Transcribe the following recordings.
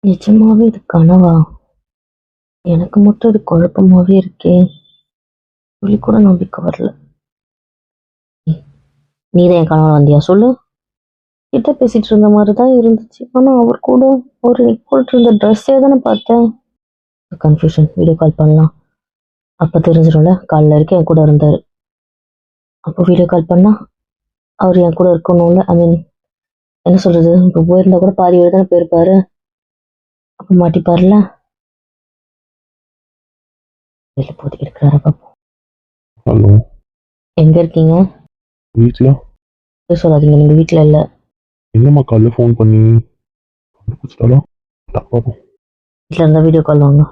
நிஜமாவே இது கனவா? எனக்கு மட்டும் இது குழப்பமாவே இருக்கே. துளி கூட நம்பிக்கை வரல. நீதான் என் கனவுல வந்தியா சொல்லு? கிட்ட பேசிட்டு இருந்த மாதிரி தான் இருந்துச்சு. ஆனா அவர் கூட ஒரு நீ போட்டு இருந்த ட்ரெஸ்ஸே தானே பார்த்தேன். கன்ஃபியூஷன். வீடியோ கால் பண்ணலாம். அப்ப தெரிஞ்சிடும்ல. காலைல வரைக்கும் என் கூட இருந்தாரு. அப்போ வீடியோ கால் பண்ணா அவர் என் கூட இருக்கணும்ல. ஐ மீன் என்ன சொல்றது, இப்போ போயிருந்தா கூட பாதி வரை தானே போயிருப்பாரு. அப்போ மாட்டிப்பாருல. வெளில போட்டு இருக்கிறாரா பாப்போம். ஹலோ, எங்க இருக்கீங்க? வீட்டில். சொல்லாதீங்க, நீங்க வீட்டுல இல்ல. என்னம்மா காலைல ஃபோன் பண்ணி கண்டுபிடிச்சிட்டாலும் பார்ப்போம். வீட்டுல இருந்தா வீடியோ கால் வாங்க.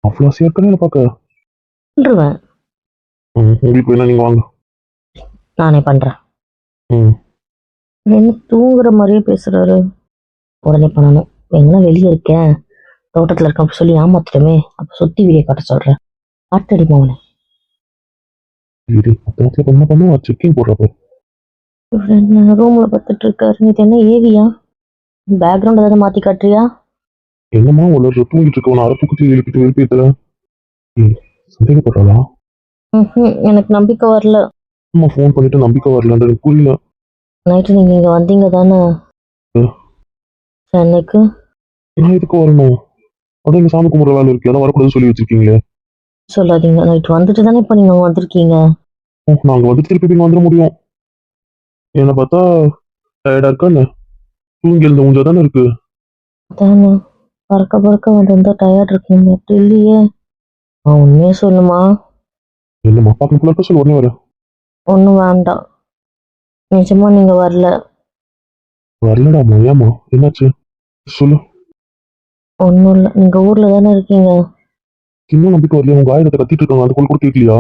அவ்வளோ ஆசையாக இருக்கா என்ன பார்க்க? பண்றேன். உங்களுக்கு வேணா நீங்கள் வாங்க. நானே பண்றேன். என்ன தூங்குற மாதிரியே பேசுறாரு. உடனே பண்ணணும். எங்கன்னா வெளியே இருக்கேன், தோட்டத்துல இருக்கேன் அப்படி சொல்லி ஏமாத்திட்டமே. அப்ப சுத்தி வீடியோ காட்ட சொல்றேன். காட்டடி மோகனை. சரி, மொத்தத்தில் என்ன பண்ணுவா? செக்கிங் போடுறப்போ என்ன ரூம்ல பார்த்துட்டு இருக்காரு. இது என்ன ஏவியா? பேக்ரவுண்ட் ஏதாவது மாத்தி காட்டுறியா? என்னம்மா உள்ள தூங்கிட்டு இருக்கவன அரை தூக்கத்தில் எழுப்பிட்டு எழுப்பியத்துல சந்தேகப்படுறாளா? எனக்கு நம்பிக்கை வரல. அம்மா ஃபோன் பண்ணிட்டு நம்பிக்கை வரலன்ற எனக்கு புரியல. நைட்டு நீங்க இங்க வந்தீங்க தானே சென்னைக்கு? நான் இதுக்கு வரணும். அதான் இந்த சாமி கும்பிட்ற வேலை இருக்கு, அதான் வரக்கூடாதுன்னு சொல்லி வச்சிருக்கீங்களே. சொல்லாதீங்க. நைட் வந்துட்டு தானே இப்ப நீங்க வந்திருக்கீங்க. நாங்கள் வந்து திருப்பி இங்கே வந்துட முடியும். என்னை பார்த்தா டயர்டா இருக்கா என்ன? தூங்கி எழுந்த ஊஞ்சா தானே இருக்கு. அதானே பறக்க பறக்க வந்திருந்தா டயர்ட் இருக்கீங்க. இல்லையே. உண்மையே சொல்லுமா? என்னம்மா பார்க்கணுக்குள்ள இருக்க சொல்லு, உடனே வரேன். ஒண்ணும் வேண்டாம். நிஜமா நீங்க வரல? வரலடாம்மா. ஏம்மா என்னாச்சு சொல்லு. ஒண்ணும் இல்ல. நீங்க ஊர்ல தானே இருக்கீங்க? இன்னும் நம்பிக்கை வரலையா? உங்க ஆயுதத்தை கத்திட்டு இருக்காங்க, அது கூட கேட்கலையா?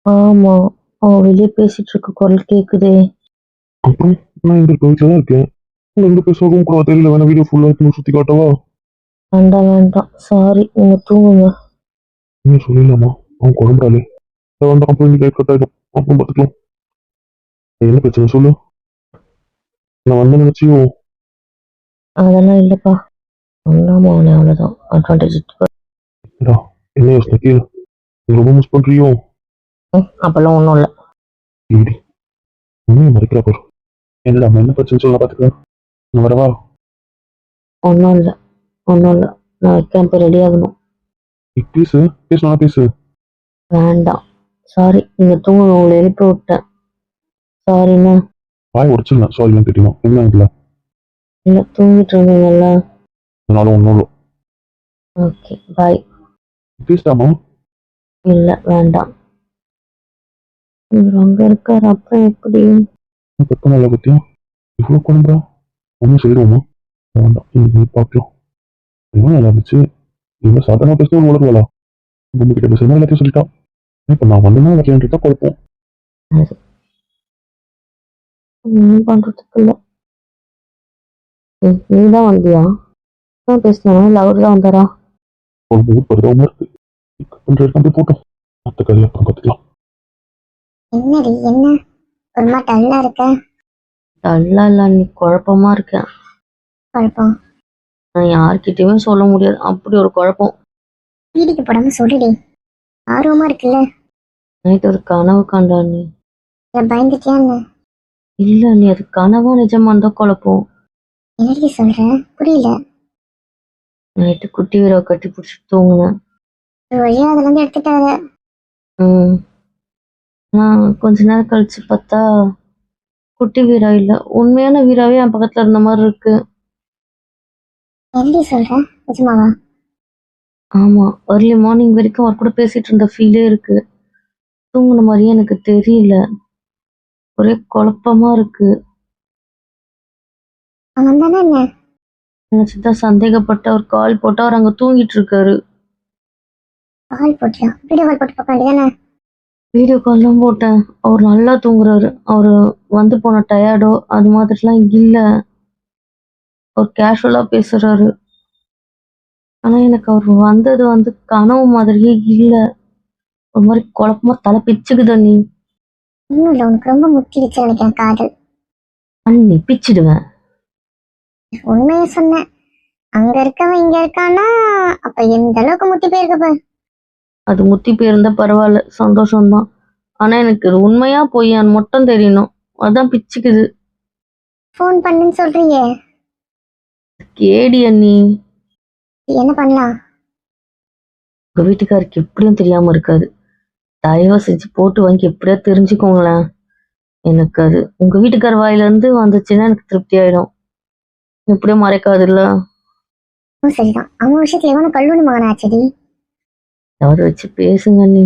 ஆமா. அவன் வெளியே பேசிட்டு இருக்க குரல் கேக்குதே. அப்புறம் நான் இங்க இருக்க வீட்டில் தான் இருக்கேன். உங்க எங்க பேசுறதும் கூட தெரியல. வேணா வீடியோ ஃபுல்லாக சுற்றி காட்டவா? வேண்டாம் வேண்டாம், சாரி. நீங்க தூங்குங்க. இன்னும் சொல்லிடலாமா? அவன் குழம்புறாளே. வேண்டாம், அப்புறம் இங்கே கட் ஆகிடும். அப்புறம் பார்த்துக்கலாம். என்ன பிரச்சனை சொல்லு. நான் வந்து நினைச்சியோ? அதெல்லாம் இல்லப்பா. சொல்லாம அவனே அவ்வளவுதான். அட்வான்டேஜ். என்ன யோசனை கேளு. நீ ரொம்ப மிஸ் பண்றியோ? அப்பெல்லாம் ஒண்ணும் இல்ல. இப்படி உண்மையை மறைக்கிறா பாரு. என்னடா என்ன பிரச்சனை சொல்ல பார்த்துக்கிறேன். நான் வரவா? ஒண்ணும் இல்ல. ஒண்ணும் இல்ல. நான் வைக்கேன். போய் ரெடி ஆகணும். பேசு பேசு, பேசு. வேண்டாம். சாரி. நீங்க தூங்குங்க. உங்களை எழுப்பி விட்டேன். சாரிண்ணா. வாய் உடச்சிடலாம். சாரி கேட்டீங்க. என்ன இல்லை இல்ல, தூங்கிட்டு இருந்தீங்கல்ல. அதனால ஒன்றும் இல்லை. ஓகே, பாய். பேசிட்டாமா? இல்ல, வேண்டாம். இவர் அங்க இருக்காரு. அப்புறம் எப்படி? பத்து நாளை பத்தியா இவ்வளோ குழம்பா? ஒன்றும் சொல்லிடுவோமா? வேண்டாம், நீ பார்க்கலாம். இவன் நல்லா இருந்துச்சு. இவன் சாதாரண பேசுறது ஒரு உலகளா? பொம்மை கிட்ட பேசுறது எல்லாத்தையும் சொல்லிட்டான். இப்போ நான் வந்தேன்னா வரலன்றது தான் குழப்பம். ஒன்றும் பண்றதுக்கு இல்ல. நீதான் வந்தியா? தான் பேசினா இல்ல அவரு தான் வந்தாரா? ஒரு ஊர் பருவமா இருக்கு. பண்றது அப்படி போட்டோம். மற்ற கதையை அப்புறம் பார்த்துக்கலாம். என்னடி என்ன ஒரு மாதிரி டல்லா இருக்க? டல்லா இல்ல, நீ குழப்பமா இருக்கேன். குழப்பம்? நான் யார்கிட்டயுமே சொல்ல முடியாது. அப்படி ஒரு குழப்பம். வீட்டுக்கு போடாம சொல்லுடி. ஆர்வமா இருக்குல்ல. நைட் ஒரு கனவு கண்டா நீ. பயந்துட்டியா என்ன? இல்ல, நீ அது கனவா நிஜமான் தான் குழப்பம். என்னடி சொல்ற? புரியல. நைட்டு குட்டி வீரவை கட்டி பிடிச்சிட்டு தூங்குனேன். ஒரு வழியா அதுல இருந்து எடுத்துட்டாங்க. நான் கொஞ்ச நேரம் கழிச்சு பார்த்தா குட்டி வீரா இல்ல, உண்மையான வீராவே என் பக்கத்துல இருந்த மாதிரி இருக்கு. என்னடி சொல்ற? நிஜமாவா? ஆமா, ஏர்லி மார்னிங் வரைக்கும் அவர் கூட பேசிட்டு இருந்த ஃபீலே இருக்கு. தூங்குன மாதிரியே எனக்கு தெரியல. ஒரே குழப்பமா இருக்கு. அவன் தானே என்ன? நினைச்சுதான் சந்தேகப்பட்டு அவர் கால் போட்டு அவர் அங்க தூங்கிட்டு இருக்காரு. கால் போட்டியா? வீடியோ கால் போட்டு பார்க்க வேண்டியதானே? வீடியோ கால் தான் போட்டேன். அவர் நல்லா தூங்குறாரு. அவரு வந்து போன டயர்டோ அது மாதிரிலாம் இல்ல. அவர் கேஷுவலா பேசுறாரு. ஆனா எனக்கு அவர் வந்தது வந்து கனவு மாதிரியே இல்ல. ஒரு மாதிரி குழப்பமா தலை பிச்சுக்குத நீ. இன்னும் இல்ல, உனக்கு ரொம்ப முக்கிடுச்சு நினைக்கிறேன் காதல். நீ பிச்சிடுவேன். உண்மையை சொன்னேன். அங்க இருக்கவன் இங்க இருக்கானா அப்ப எந்த அளவுக்கு முத்தி போயிருக்க பாரு. அது முத்தி போயிருந்தா பரவாயில்ல, சந்தோஷம்தான். ஆனா எனக்கு இது உண்மையா பொய்யான்னு மட்டும் தெரியணும். அதான் பிச்சுக்குது. ஃபோன் பண்ணுன்னு சொல்றியே, கேடி அண்ணி. என்ன பண்ணலாம்? உங்க வீட்டுக்காருக்கு எப்படியும் தெரியாம இருக்காது. தயவு செஞ்சு போட்டு வாங்கி எப்படியா தெரிஞ்சுக்கோங்களேன். எனக்கு அது உங்க வீட்டுக்கார வாயில இருந்து வந்துச்சுன்னா எனக்கு திருப்தி ஆயிடும். எப்படியோ மறைக்காதுல்ல. சரிதான், அவன் விஷயத்துல எவன கல்லூரி மகனாச்சடி. ஏதாவது வச்சு பேசுங்க அண்ணி.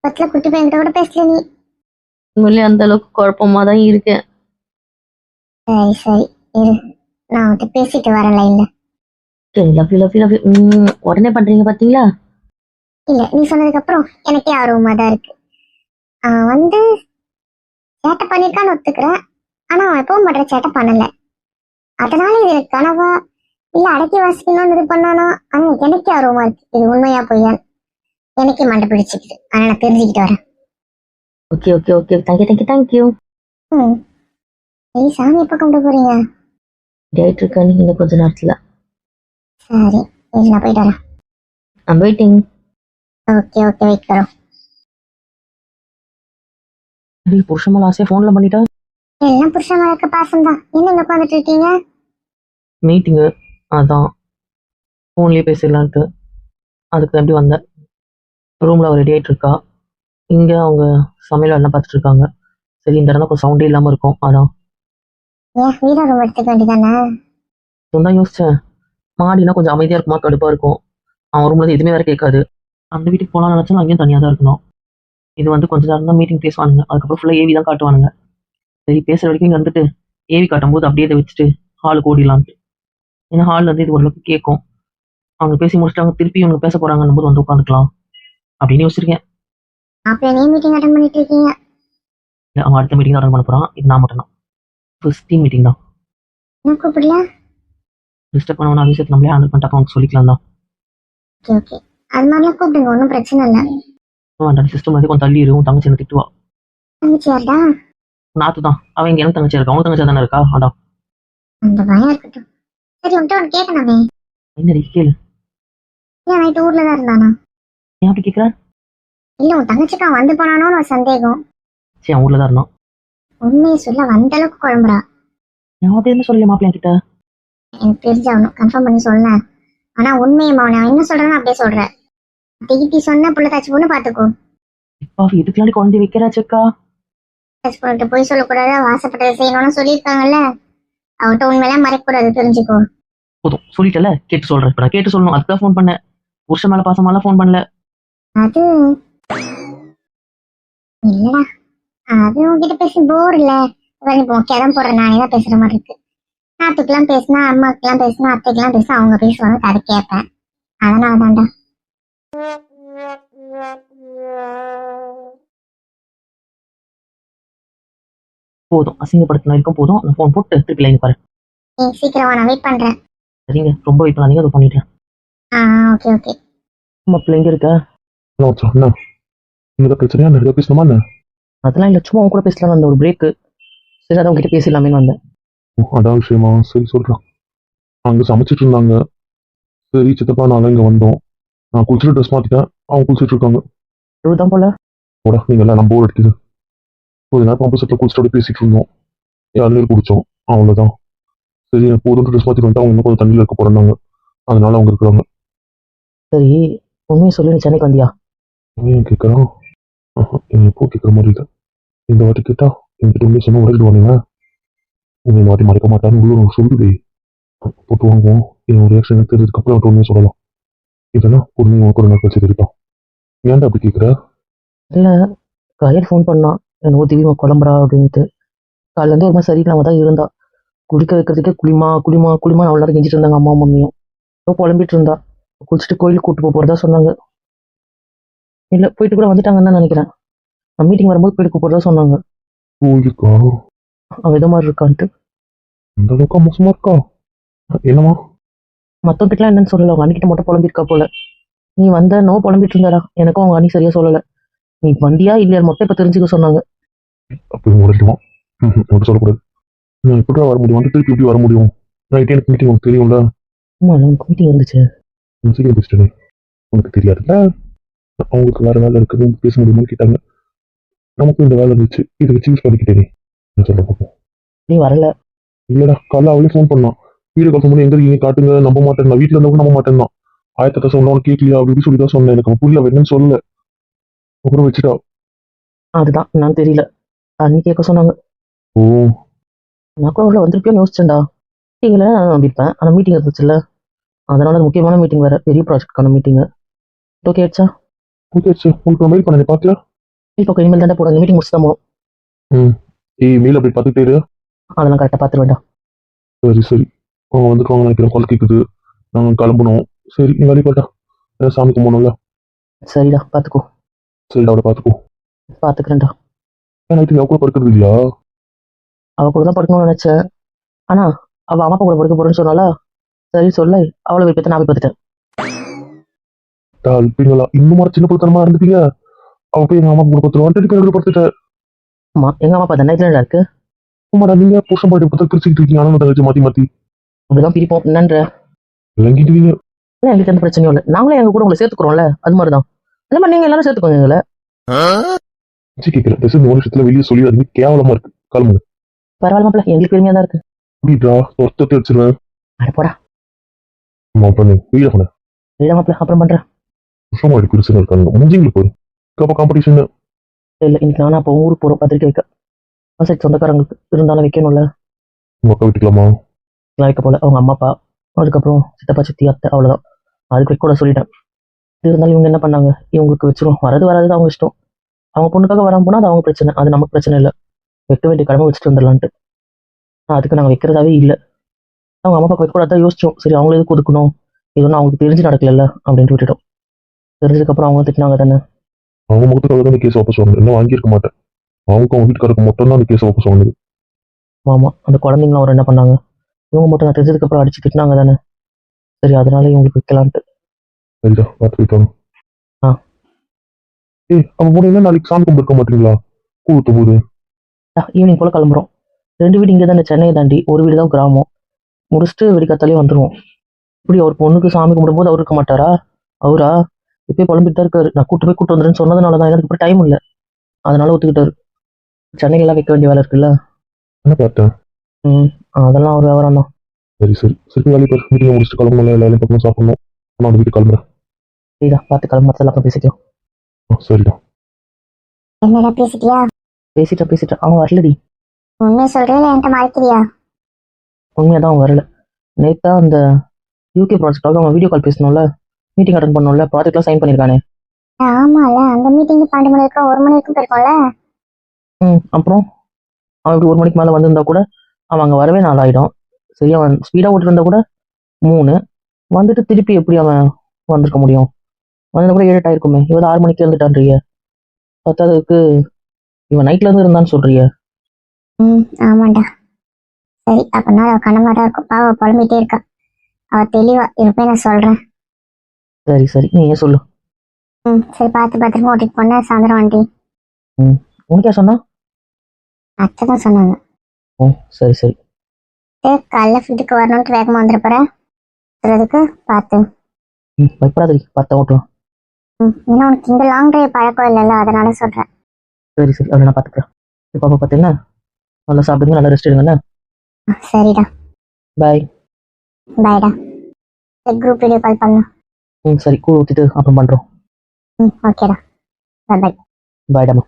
பத்துல குட்டி பையன்கிட்ட கூட பேசல நீ. உண்மையிலே அந்த அளவுக்கு குழப்பமா தான் இருக்கேன். சரி சரி, இரு, நான் அவன்கிட்ட பேசிட்டு வரேன் லைன்ல. சரி, love you love you love you. உடனே பண்றீங்க பாத்தீங்களா? இல்ல, நீ சொன்னதுக்கு அப்புறம் எனக்கே ஆர்வமா தான் இருக்கு. அவன் வந்து சேட்டை பண்ணிருக்கான்னு ஒத்துக்கிறேன். ஆனா அவன் எப்பவும் பண்ற சேட்டை பண்ணல. அதனால இது கனவா இல்ல அடக்கி வாசிக்கணும்னு இது பண்ணானா? ஆனா எனக்கே ஆர்வமா இருக்கு, இது உண்மையா பொய்யான்னு. எனக்கே மண்டை பிடிச்சிக்குது. ஆனா நான் தெரிஞ்சுக்கிட்டு வரேன். Okay okay okay, thank you thank you thank you. ம், நீ சாமி எப்ப கும்பிட்டு போறீங்க? டேட் இருக்கா நீ இன்னும் கொஞ்ச நேரத்துல? சரி, இரு, நான் போயிட்டு வரேன். I'm waiting. Okay okay, wait கரோ. புருஷன் மேல ஆசையா ஃபோன்ல பண்ணிட்டேன். எல்லாம் புருஷன் மேல பாசம் தான். என்ன இங்க உட்காந்துட்டு இருக்கீங்க? மீட்டிங்கு, அதான் ஃபோன்லயே பேசிடலான்ட்டு. அதுக்கு தான் எப்படி வந்தேன். ரூம்ல அவள் ரெடி ஆயிட்டு இருக்கா. இங்க அவங்க சமையல் வேலை பார்த்துட்டு இருக்காங்க. சரி, இந்த இடம் கொஞ்சம் சவுண்டே இல்லாம இருக்கும். அதான் ஏன் வீடா ரூம் எடுத்துக்க வேண்டியதானே? தான் யோசிச்சேன். மாடினா கொஞ்சம் அமைதியா இருக்குமா, கடுப்பா இருக்கும். அவன் ரூம்ல இருந்து எதுவுமே வேற கேட்காது. அந்த வீட்டுக்கு போகலாம்னு நினைச்சா அங்கேயும் தனியா தான் இருக்கணும். இது வந்து கொஞ்ச நேரம் தான் மீட்டிங் பேசுவானுங்க, அதுக்கப்புறம் ஃபுல்லா ஏவி தான் காட்டுவானுங்க. சரி, பேசுற வரைக்கும் இங்க வந்துட்டு ஏவி காட்டும் போது அப்படியே இதை வச்சுட்டு ஹாலுக்கு ஓடிடலான்ட்டு. ஏன்னா ஹாலில் வந்து இது ஓரளவுக்கு கேட்கும். அவங்க பேசி முடிச்சுட்டு அவங்க திருப்பி இவங்க பேச போறாங்கன்னு போது வந்து உட்காந்துக்கலாம் அப்படின்னு யோசிச்சிருக்கேன். அப்ப நீ மீட்டிங் அட்டன் பண்ணிட்டு இருக்கீங்க? இல்ல, அவன் அடுத்த மீட்டிங் அட்டன் பண்ண போறான். இது நான் மட்டும் தான். ஃபர்ஸ்ட் டீம் மீட்டிங் தான். என்ன கூப்பிடல? டிஸ்டர்ப் பண்ணவன அதே சேர்த்து நம்மளே ஹேண்டில் பண்ணிட்டு அவங்க சொல்லிக்கலாம் தான். ஓகே ஓகே, அது மாதிரிலாம் கூப்பிடுங்க, ஒன்றும் பிரச்சனை இல்லை. வேண்டாம், சிஸ்டம் வந்து கொஞ்சம் தள்ளி இருக்கும். தங்கச்சி என்ன திட்டுவா. தங்கச்சி யாருடா? நாத்து தான். அவன் இங்க எனக்கு தங்கச்சி இருக்கா, அவங்க தங்கச்சி தானே இருக்கா. அதான் அந்த பயம் இருக்கட்டும். சரி, உன்கிட்ட ஒன்று கேட்கணுமே. என்ன கேளு. ஏன் நைட்டு ஊர்ல தான் இருந்தானா? ஏன் அப்படி கேட்குற? இல்ல, உன் தங்கச்சிக்கு அவன் வந்து போனானோன்னு ஒரு சந்தேகம். சரி, அவன் ஊர்ல தான் இருந்தான். உண்மையை சொல்ல வந்த அளவுக்கு குழம்புறா. நான் அப்படி என்ன சொல்லல மாப்பிள்ளை கிட்ட. எனக்கு தெரிஞ்சாகணும், கன்ஃபார்ம் பண்ணி சொல்ல. ஆனா உண்மையை அவன் என்ன சொல்றானோ அப்படியே சொல்ற. திகிட்டி சொன்ன புள்ள தாச்சு பொண்ணு பாத்துக்கோ. இப்போ இதுக்குலாடி குழந்தை வைக்கிறாச்சுக்கா. தாச்சு பொண்ணுகிட்ட போய் சொல்லக்கூடாது, ஆசைப்பட்டதை செய்யணும்னு சொல்லியிருக்காங்கல்ல. அவட்ட உண்மையெல்லாம் மறைக்கக்கூடாது, தெரிஞ்சுக்கோ. போதும் சொல்லிட்டல, கேட்டு சொல்றேன். இப்போ நான் கேட்டு சொல்லணும், அதுதான் ஃபோன் பண்ணேன். புருஷன் மேல பாசமாலாம் ஃபோன் பண்ணல. அது இல்லடா, அது உன்கிட்ட பேசி போர் இல்ல. இப்போ கிளம்ப போடுற நானே தான் பேசுற மாதிரி இருக்கு. நாத்துக்கெல்லாம் பேசினா, அம்மாக்கெல்லாம் பேசினா, அத்தைக்கெல்லாம் பேசினா அவங்க பேசுவாங்க, அதை கேட்பேன். அதனால தான்டா. போதும், அசிங்கப்படுத்தின வரைக்கும் போதும். நான் ஃபோன் போட்டு திருப்பி லைன் பாரு. நீ சீக்கிரமா, நான் வெயிட் பண்றேன். சரிங்க, ரொம்ப வெயிட் பண்ணாதீங்க, அதை பண்ணிட்டேன். ஆ, ஓகே ஓகே. மாப்பிள்ளை எங்க இருக்க? என்ன வச்சோம் என்ன? இந்த பிரச்சனையா என்ன? ஏதோ பேசணுமா என்ன? அதெல்லாம் இல்லை, சும்மா அவன் கூட பேசலாம் வந்த ஒரு பிரேக்கு. சரி, அதான் உங்ககிட்ட பேசலாமேன்னு வந்தேன். ஓ, அதான் விஷயமா? சரி சொல்றான். அங்க சமைச்சிட்டு இருந்தாங்க. சரி சித்தப்பா நாங்க இங்க வந்தோம். நான் குளிச்சுட்டு ட்ரெஸ் மாத்திட்டேன், அவங்க குளிச்சுட்டு இருக்காங்க. இதுதான் போல. போடா, நீங்க எல்லாம் நம்ம போர் அடிக்குது. கொஞ்ச நேரம் பம்பு செட்டில் குளிச்சுட்டு பேசிட்டு இருந்தோம். இளநீர் குடிச்சோம், அவ்வளவுதான். சரி, போதும் ட்ரெஸ் மாத்திட்டு வந்துட்டு அவங்க இன்னும் கொஞ்சம் தண்ணியில் இருக்க போறாங்க. அதனால அவங்க இருக்கிறாங்க. சரி, உண்மையை சொல்லி நீ சென்னைக்கு வந்தியா? ஏன் கேட்கறான்? எப்போ கேட்குற மாதிரி இல்லை. இந்த வாட்டி கேட்டா என்கிட்ட உண்மையை சொன்ன உடகிடுவானுங்க. உண்மை இந்த வாட்டி மறைக்க மாட்டான்னு உள்ளூர் சொல்லுவே. போட்டு வாங்குவோம். என் ரியாக்ஷன் தெரிஞ்சதுக்கு அப்புறம் அவன் உண்மையை சொல்லலாம். இதெல்லாம் பொறுமை உனக்கு ஒரு நாள் கழிச்சு தெரிவிட்டான். ஏன்டா அப்படி கேட்குற? இல்லை, கயல் ஃபோன் பண்ணான். என்னவோ திடீர்னு குழம்புறா அப்படின்ட்டு. காலையிலேருந்து ஒரு மாதிரி சரியில்லாம தான் இருந்தா. குளிக்க வைக்கிறதுக்கே குளிமா குளிமா குளிமா அவ்வளோ நேரம் கெஞ்சிட்டு இருந்தாங்க அம்மா மம்மியும். ஏதோ புலம்பிட்டு இருந்தா. குளிச்சுட்டு கோயிலுக்கு கூட்டு போறதா சொன்னாங்க. இல்லை, போயிட்டு கூட வந்துட்டாங்கன்னு தான் நினைக்கிறேன். நான் மீட்டிங் வரும்போது கோயிலுக்கு போறதா சொன்னாங்க. இருக்கா? அவன் எதோ மாதிரி இருக்கான்ட்டு. அந்த அளவுக்கு மோசமா இருக்கா? என்னமா? மற்றவங்கிட்டலாம் என்னன்னு சொல்லலை, அவங்க அன்னிக்கிட்ட மட்டும் புலம்பிருக்கா போல. நீ வந்த நோ புலம்பிட்டு இருந்தாடா. எனக்கும் அவங்க அண்ணி சரியா சொல்லலை. நீ வந்தியா இல்லையா மட்டும் இப்போ தெரிஞ்சுக்க சொன்னாங்க. அப்படி உடச்சிடுவான். அப்படி சொல்லக்கூடாது. நான் எப்படி வர முடியும்? வந்து திருப்பி எப்படி வர முடியும்? நைட்டு எனக்கு மீட்டிங் உனக்கு தெரியும்ல. ஆமாம் நமக்கு மீட்டிங் இருந்துச்சு. நான் சீக்கிரம் பேசிட்டேனே. உனக்கு தெரியாதுல்ல, அவங்களுக்கு வேற வேலை இருக்குது பேச முடியுமான்னு கேட்டாங்க. நமக்கும் இந்த வேலை இருந்துச்சு, இதை வச்சு யூஸ் பண்ணிக்கிட்டேனே. என்ன சொல்ற பார்ப்போம். நீ வரல. இல்லடா, காலைல அவளே ஃபோன் பண்ணான். வீடியோ கால் பண்ணி எங்க இருக்கீங்க காட்டுங்க, நம்ப மாட்டேன், நான் வீட்டில் இருந்தவங்க நம்ப மாட்டேன் தான். ஆயிரத்தி சொன்னா உனக்கு கேட்கலையா அப்படி இப்படி சொல்லி தான் சொன்னேன். எனக்கு அவன் புரியல, அவ என்னன்னு சொல்லல. அப்புறம் வச்சுட்டா. அதுதான் நான் தெரியல. அன்னி கேட்க சொன்னாங்க. ஓ, நான் கூட உள்ள வந்திருப்பியோன்னு யோசிச்சேன்டா. மீட்டிங்கில் நான் நம்பியிருப்பேன், ஆனால் மீட்டிங் இருந்துச்சுல்ல, அதனால அது முக்கியமான மீட்டிங் வேறு, பெரிய ப்ராஜெக்ட்கான மீட்டிங்கு. ஓகே ஆச்சா? ஓகே ஆச்சு. உனக்கு மெயில் பண்ணி பார்க்கல. இப்போ இனிமேல் தானே போடுங்க, மீட்டிங் முடிச்சு தான் போகணும். ம். ஏய், மெயில் அப்படி பார்த்துட்டே இரு. அதெல்லாம் கரெக்டாக பார்த்துட வேண்டாம். சரி சரி, அவங்க வந்துருக்காங்க நினைக்கிறேன், கால் கேட்குது. நாங்கள் கிளம்பணும். சரி, நீ வேலைக்கு போட்டா, சாமி கும்பிடணும்ல. சரிடா, பார்த்துக்கோ. சரிடா, அவளை பார்த்துக்கோ. பார்த்துக்கிறேன்டா. ஏன் நைட்டு அவ கூட படுக்கிறது இல்லையா? அவள் கூட தான் படுக்கணும்னு நினச்சேன், ஆனால் அவள் அம்மா அப்பா கூட படுக்க போகிறேன்னு சொன்னாலா, சரி சொல்ல அவளை விருப்பத்தை நான் போய் பார்த்துட்டேன். இருப்பீங்களா இன்னும் ஒரு சின்ன பிள்ளைத்தனமா இருந்துட்டீங்க. அவ போய் எங்க அம்மா கூட படுத்துருவான் பேர் படுத்துட்டேன். அம்மா எங்கள் அம்மா அப்பா தானே இதில் இருக்கு. உமாடா, நீங்க புருஷன் பாட்டி பத்தி பிரிச்சுக்கிட்டு இருக்கீங்க. ஆனால் தங்கச்சி மாத்தி மாத்தி அப்படிதான் பிரிப்போம் என்னன்ற. விளங்கிடுவீங்க. இல்லை எங்களுக்கு எந்த பிரச்சனையும் இல்லை, நாங்களே எங்கள் கூட உங்களை சேர்த்துக்கிறோம்ல, அது மாதிரி தான். அந்த மாதிரி நீங்கள் எல்லாரும் சேர்த்துக்கோங்க எங்களை. கேட்கிறேன், இந்த வருஷத்துல வெளியே சொல்லி அது கேவலமா இருக்கு. கிளம்புங்க. பரவாயில்ல மாப்பிள்ள, எங்களுக்கு பெருமையாக தான் இருக்கு. புரியுதா? ஒருத்தத்தை வச்சிருவேன். அட போடா. அம்மா பண்ணு வீட பண்ண இல்லை மாப்பிள்ள, அப்புறம் பண்ணுறேன். புருஷன் பாட்டி பிரிச்சுன்னு இருக்காங்க. முடிஞ்சிங்களுக்கு போய் அப்போ காம்படிஷன். இல்லை இன்னைக்கு நானும் அப்போ ஊருக்கு போகிறோம் பத்திரிக்கை வைக்க. சரி சொந்தக்காரங்களுக்கு இருந்தாலும் வைக்கணும்ல. உங்க அக்கா வீட்டுக்கலாமா? எல்லாம் வைக்க போல, அவங்க அம்மா அப்பா, அதுக்கப்புறம் சித்தப்பா சித்தி அத்தை, அவ்வளோதான். அதுக்கு வைக்க கூட சொல்லிட்டேன். இருந்தாலும் இவங்க என்ன பண்ணாங்க, இவங்களுக்கு வச்சிரும், வரது வராது அவங்க இஷ்டம். அவங்க பொண்ணுக்காக வராமல் போனால் அது அவங்க பிரச்சனை, அது நமக்கு பிரச்சனை இல்லை. வைக்க வேண்டிய கடமை வச்சுட்டு வந்துடலான்ட்டு. அதுக்கு நாங்கள் வைக்கிறதாவே இல்லை. அவங்க அம்மா அப்பா வைக்க கூட தான் யோசிச்சோம். சரி அவங்களே எதுக்கு ஒதுக்கணும், இது ஒன்றும் அவங்களுக்கு தெரிஞ்சு நடக்கல அப்படின்ட்டு விட்டுட்டோம். தெரிஞ்சதுக்கப்புறம் அவங்க திட்டினாங்க தானே. அவங்க முகத்துக்காக தான் அந்த கேஸ் வாபஸ் வாங்க, இன்னும் வாங்கியிருக்க மாட்டேன். அவங்க வீட்டுக்காரருக்கு மட்டும் தான் அந்த கேஸ் வாபஸ் வாங்குது. ஆமாம், அந்த குழந்தைங்களும் அவர் என்ன பண்ணாங்க, இவங்க மட்டும் நான் தெரிஞ்சதுக்கப்புறம் அடிச்சு திட்டினாங்க தானே. சரி அதனால இவங்களுக்கு வைக்கலான்ட்டு. சரிதா, பார்த்து வைக்காங்க. ஆ. ஏய், அவன் போனீங்கன்னா நாளைக்கு சாமி கும்பிட்டு இருக்க மாட்டீங்களா? கூத்து போது ஈவினிங் போல் கிளம்புறோம். 2 வீடு இங்கே தானே, சென்னையை தாண்டி, ஒரு வீடு தான் கிராமம். முடிச்சுட்டு வெடிக்காத்தாலே வந்துடுவோம். இப்படி அவர் பொண்ணுக்கு சாமி கும்பிடும்போது அவர் இருக்க மாட்டாரா? அவரா இப்போயே புலம்பிட்டு தான் இருக்காரு. நான் கூட்டு போய் கூட்டு வந்துடுன்னு சொன்னதுனால தான், எனக்கு இப்போ டைம் இல்லை, அதனால ஒத்துக்கிட்டாரு. சென்னையிலாம் வைக்க வேண்டிய வேலை இருக்குல்ல. என்ன பார்த்தேன்? ம், அதெல்லாம் ஒரு விவரம் தான். சரி சரி சரி, வேலைக்கு போய் மீட்டிங் முடிச்சுட்டு கிளம்பணும், எல்லாரும் பக்கமும் சாப்பிடணும். நான் அந்த வீட்டுக்கு கிளம்புறேன். சரிடா, பார்த்து கிளம்புறதுல அப்புறம் பேசிக்கலாம். சரிடா. என்னடா பேசிட்டியா? பேசிட்டேன் அவன் வரலடி. உண்மையை சொல்றியா இல்லை என்கிட்ட மறைக்கிறியா? உண்மையாக தான் அவன் வரல. நேத்தா அந்த யூகே ப்ராஜெக்டாக அவன் வீடியோ கால் பேசணும்ல, மீட்டிங் அட்டன் பண்ணணும்ல, ப்ராஜெக்ட்லாம் சைன் பண்ணியிருக்கானே. ஆமால, அந்த மீட்டிங் 12 மணி வரைக்கும் 1 மணி வரைக்கும் போயிருக்கோம்ல. அப்புறம் அவன் இப்படி 1 மணிக்கு மேலே வந்திருந்தா கூட அவன் அங்கே வரவே 4 ஆகிடும். சரி அவன் ஸ்பீடாக ஓட்டிருந்தா கூட 3 வந்துட்டு திருப்பி எப்படி அவன் வந்திருக்க முடியும்? வந்தது கூட 7 ஆயிருக்குமே. இவன் 6 மணிக்கு இருந்துட்டான்றிய. பத்தாததுக்கு இவன் நைட்ல இருந்து இருந்தான்னு சொல்றிய. ஆமாண்டா. சரி அப்படின்னா அவ கனமா தான் இருக்கும். பாவ புலம்பிட்டே இருக்கா. அவ தெளிவா இருப்பேன், நான் சொல்றேன். சரி நீ ஏன் சொல்லு. சரி பார்த்து பத்திரமா ஓட்டிட்டு போன சாயந்தரம் வண்டி. உனக்கு யார் சொன்னா? அத்தை தான் சொன்னாங்க. சரி சரி காலைல ஃபுட்டுக்கு வரணும்ட்டு வேகமா வந்துருப்பறேன். அதுக்கு பார்த்து பயப்படாதடி, பார்த்தா ஓட்டலாம். ஏன்னா உனக்கு இந்த லாங் டிரைவ் பழக்கம் இல்லைல்ல, அதனால சொல்றேன். சரி அதை நான் பார்த்துக்கிறேன். பாப்பா பார்த்தீங்கன்னா நல்லா சாப்பிடுங்க, நல்லா ரெஸ்ட் எடுங்கண்ணே. சரிடா, பாய். பாய்டா. குரூப் வீடியோ கால் பண்ணலாம். சரி கூழ் ஊற்றிட்டு அப்புறம் பண்ணுறோம். ஓகேடா, பாய். பாய்டாமா.